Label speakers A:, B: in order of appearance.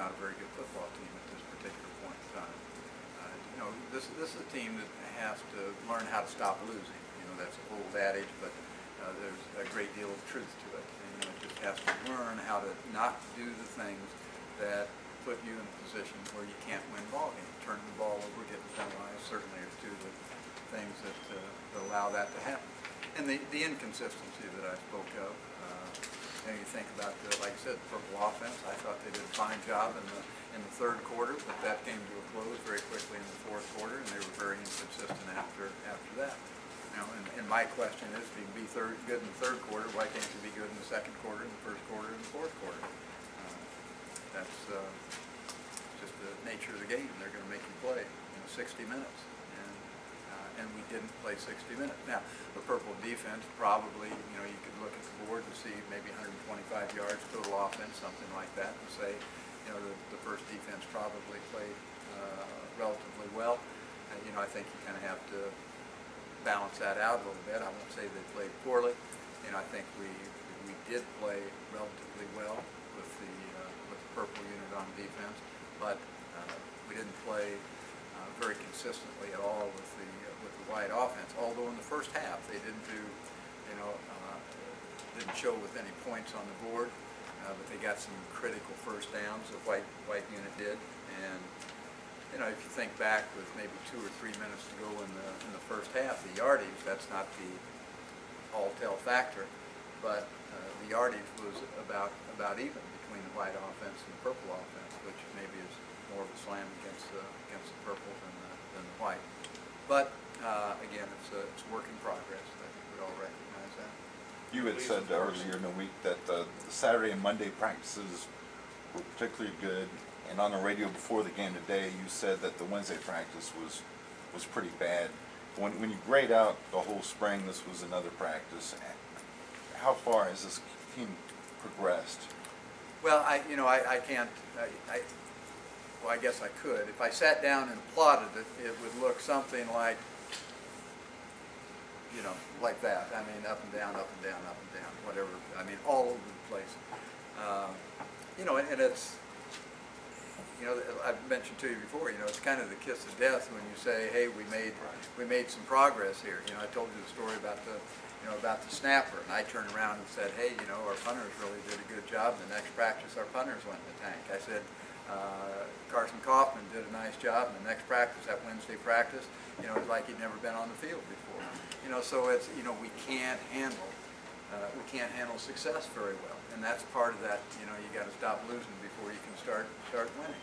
A: not a very good football team at this particular point in time. You know, this is a team that has to learn how to stop losing. You know, that's an old adage, but there's a great deal of truth to it. And, you know, it just has to learn how to not do the things that put you in a position where you can't win ball games. Turning the ball over, getting penalized, certainly are two of the things that allow that to happen. And the inconsistency that I spoke of. You know, you think about like I said, the Purple offense. I thought they did a fine job in the third quarter, but that came to a close very quickly in the fourth quarter, and they were very inconsistent after that. You know, and my question is, if you can be good in the third quarter, why can't you be good in the second quarter, in the first quarter, and the fourth quarter? That's just the nature of the game. They're going to make you play 60 minutes. And we didn't play 60 minutes. Now, the Purple defense probably, you know, you could look at the board and see maybe 125 yards total offense, something like that, and say, you know, the first defense probably played relatively well. You know, I think you kind of have to balance that out a little bit. I won't say they played poorly. You know, I think we did play relatively well with the Purple unit on defense, but we didn't play very consistently at all with the White offense. Although in the first half they didn't do, you know, didn't show with any points on the board, but they got some critical first downs. The White unit did, and you know, if you think back with maybe 2 or 3 minutes to go in the first half, the yardage, that's not the all-tell factor, but the yardage was about even between the White offense and the Purple offense, which maybe is more of a slam against the Purple than the White. But again, it's a work in progress. I think we all recognize that.
B: You had said earlier in the week that the Saturday and Monday practices were particularly good, and on the radio before the game today, you said that the Wednesday practice was pretty bad. When you grade out the whole spring, this was another practice. How far has this team progressed?
A: Well, I can't. Well, I guess I could. If I sat down and plotted it, it would look something like, you know, like that. I mean, up and down, up and down, up and down, whatever. I mean, all over the place. You know, and it's, you know, I've mentioned to you before, you know, it's kind of the kiss of death when you say, hey, we made some progress here. You know, I told you the story about the snapper, and I turned around and said, hey, you know, our punters really did a good job. The next practice, our punters went in the tank. I said, Carson Kaufman did a nice job in the next practice, that Wednesday practice. You know, it's like he'd never been on the field before. You know, so it's, you know, we can't handle success very well, and that's part of that. You know, you got to stop losing before you can start winning.